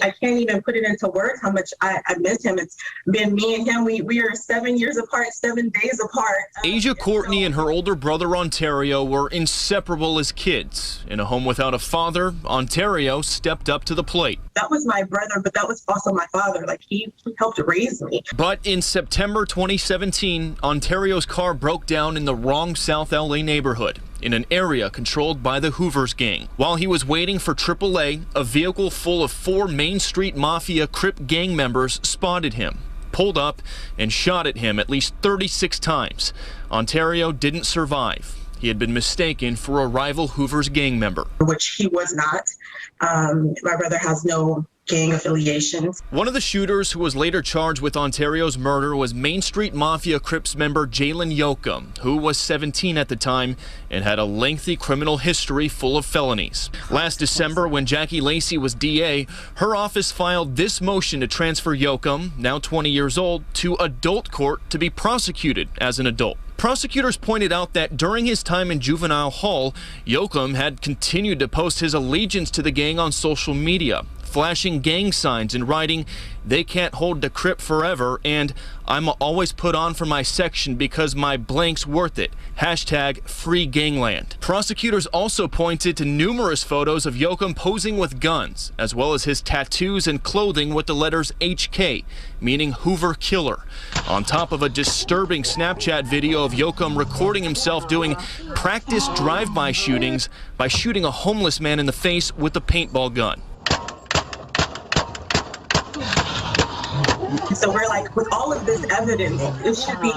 I can't even put it into words how much I miss him. It's been me and him. We are 7 years apart, 7 days apart. Asia Courtney and her older brother Ontario were inseparable as kids. In a home without a father, Ontario stepped up to the plate. That was my brother, but that was also my father. Like, he helped raise me. But in September 2017, Ontario's car broke down in the wrong South LA neighborhood, in an area controlled by the Hoovers gang. While he was waiting for AAA, a vehicle full of 4 Main Street Mafia Crip gang members spotted him, pulled up, and shot at him at least 36 times. Ontario didn't survive. He had been mistaken for a rival Hoovers gang member. Which he was not. My brother has no gang affiliations. One of the shooters who was later charged with Ontario's murder was Main Street Mafia Crips member Jalen Yoakum, who was 17 at the time and had a lengthy criminal history full of felonies. Last December, when Jackie Lacey was DA, her office filed this motion to transfer Yoakum, now 20 years old, to adult court to be prosecuted as an adult. Prosecutors pointed out that during his time in juvenile hall, Yoakum had continued to post his allegiance to the gang on social media, flashing gang signs and writing, "They can't hold the Crip forever," and "I'm always put on for my section because my blank's worth it. Hashtag free gangland." Prosecutors also pointed to numerous photos of Yoakum posing with guns, as well as his tattoos and clothing with the letters HK, meaning Hoover Killer, on top of a disturbing Snapchat video of Yoakum recording himself doing practice drive-by shootings by shooting a homeless man in the face with a paintball gun. So we're like, with all of this evidence, it should be,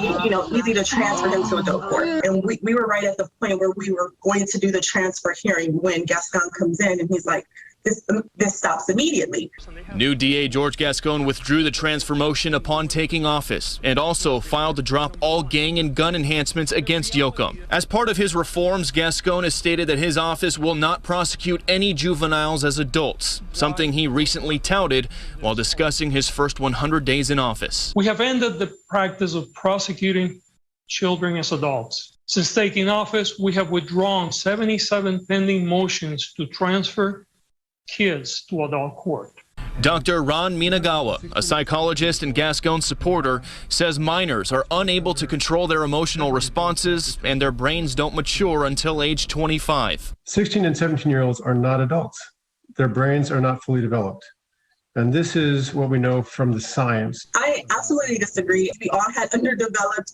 easy to transfer him to adult court. And we were right at the point where we were going to do the transfer hearing when Gascon comes in and he's like, this stops immediately. New DA George Gascon withdrew the transfer motion upon taking office and also filed to drop all gang and gun enhancements against Yoakum. As part of his reforms, Gascon has stated that his office will not prosecute any juveniles as adults, something he recently touted while discussing his first 100 days in office. We have ended the practice of prosecuting children as adults. Since taking office, we have withdrawn 77 pending motions to transfer kids to adult court. Dr. Ron Minagawa, a psychologist and Gascon supporter, says minors are unable to control their emotional responses and their brains don't mature until age 25. 16 and 17-year-olds are not adults. Their brains are not fully developed. And this is what we know from the science. I absolutely disagree. We all had underdeveloped,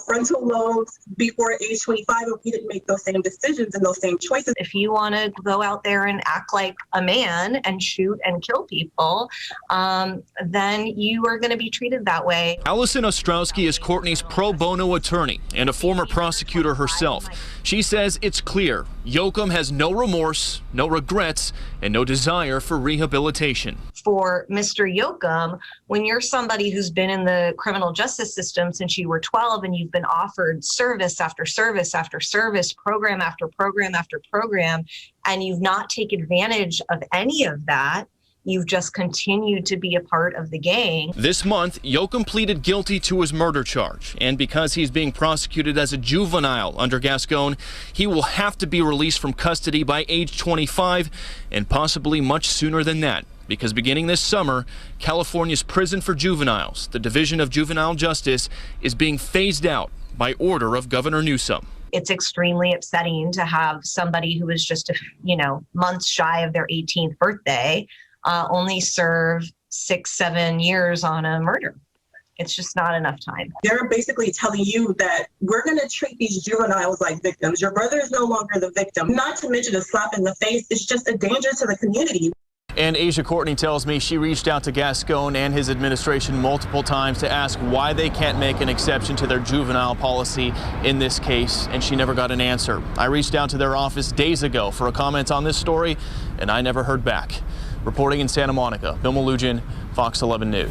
frontal lobes before age 25, and we didn't make those same decisions and those same choices. If you want to go out there and act like a man and shoot and kill people, then you are going to be treated that way. Allison Ostrowski is Courtney's pro bono attorney and a former prosecutor herself. She says it's clear Yoakum has no remorse, no regrets, and no desire for rehabilitation. For Mr. Yoakum, when you're somebody who's been in the criminal justice system since you were 12 and you've been offered service after service after service, program after program after program, and you've not taken advantage of any of that, you've just continued to be a part of the gang. This month, Yoakum pleaded guilty to his murder charge, and because he's being prosecuted as a juvenile under Gascon, he will have to be released from custody by age 25 and possibly much sooner than that. Because beginning this summer, California's Prison for Juveniles, the Division of Juvenile Justice, is being phased out by order of Governor Newsom. It's extremely upsetting to have somebody who is just months shy of their 18th birthday only serve 6-7 years on a murder. It's just not enough time. They're basically telling you that we're going to treat these juveniles like victims. Your brother is no longer the victim. Not to mention a slap in the face. It's just a danger to the community. And Asia Courtney tells me she reached out to Gascon and his administration multiple times to ask why they can't make an exception to their juvenile policy in this case, and she never got an answer. I reached out to their office days ago for a comment on this story, and I never heard back. Reporting in Santa Monica, Bill Malugin, Fox 11 News.